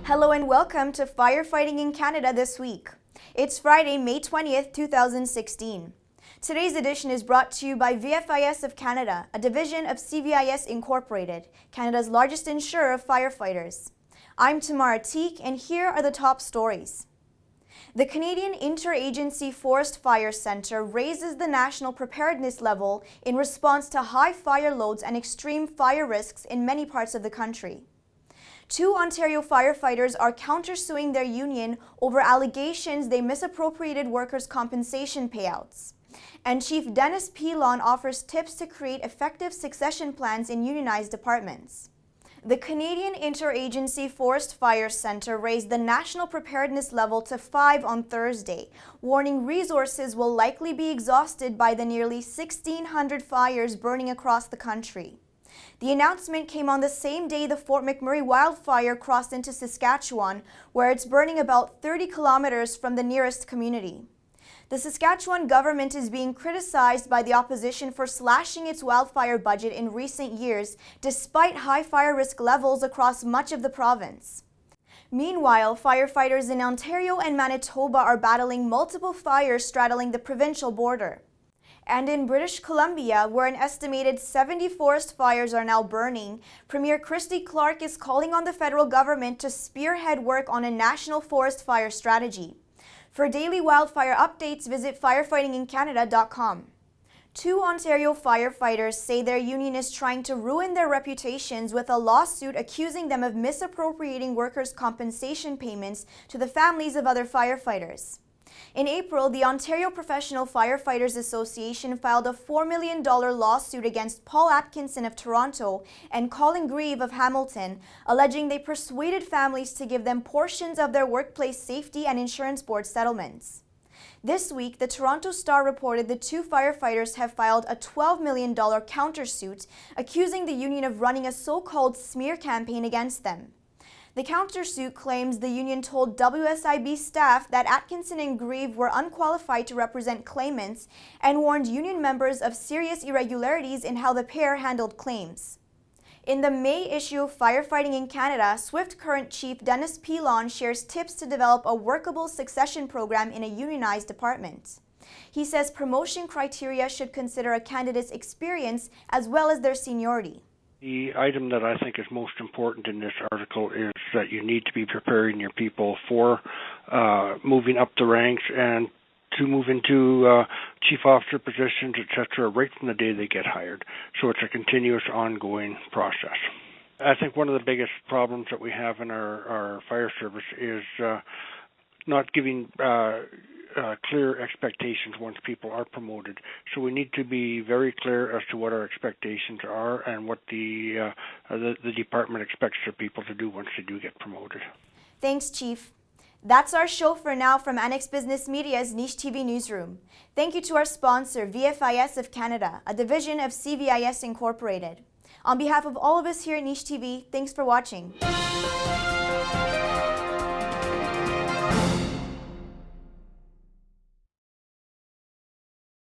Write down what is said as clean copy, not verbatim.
Hello and welcome to Firefighting in Canada this week. It's Friday, May 20th, 2016. Today's edition is brought to you by VFIS of Canada, a division of CVIS Incorporated, Canada's largest insurer of firefighters. I'm Tamar Atik, and here are the top stories. The Canadian Interagency Forest Fire Centre raises the national preparedness level in response to high fire loads and extreme fire risks in many parts of the country. 2 Ontario firefighters are countersuing their union over allegations they misappropriated workers' compensation payouts. And Chief Denis Pilon offers tips to create effective succession plans in unionized departments. The Canadian Interagency Forest Fire Centre raised the national preparedness level to 5 on Thursday, warning resources will likely be exhausted by the nearly 1,600 fires burning across the country. The announcement came on the same day the Fort McMurray wildfire crossed into Saskatchewan, where it's burning about 30 kilometers from the nearest community. The Saskatchewan government is being criticized by the opposition for slashing its wildfire budget in recent years, despite high fire risk levels across much of the province. Meanwhile, firefighters in Ontario and Manitoba are battling multiple fires straddling the provincial border. And in British Columbia, where an estimated 70 forest fires are now burning, Premier Christy Clark is calling on the federal government to spearhead work on a national forest fire strategy. For daily wildfire updates, visit firefightingincanada.com. 2 Ontario firefighters say their union is trying to ruin their reputations with a lawsuit accusing them of misappropriating workers' compensation payments to the families of other firefighters. In April, the Ontario Professional Firefighters Association filed a $4 million lawsuit against Paul Atkinson of Toronto and Colin Grieve of Hamilton, alleging they persuaded families to give them portions of their workplace safety and insurance board settlements. This week, the Toronto Star reported the 2 firefighters have filed a $12 million countersuit, accusing the union of running a so-called smear campaign against them. The countersuit claims the union told WSIB staff that Atkinson and Grieve were unqualified to represent claimants and warned union members of serious irregularities in how the pair handled claims. In the May issue of Firefighting in Canada, Swift current Chief Denis Pilon shares tips to develop a workable succession program in a unionized department. He says promotion criteria should consider a candidate's experience as well as their seniority. The item that I think is most important in this article is that you need to be preparing your people for moving up the ranks and to move into chief officer positions, etc., right from the day they get hired. So it's a continuous, ongoing process. I think one of the biggest problems that we have in our fire service is not giving clear expectations once people are promoted. So we need to be very clear as to what our expectations are and what the department expects their people to do once they do get promoted. Thanks, Chief. That's our show for now from Annex Business Media's Niche TV newsroom. Thank you to our sponsor, VFIS of Canada, a division of CVIS Incorporated. On behalf of all of us here at Niche TV, thanks for watching.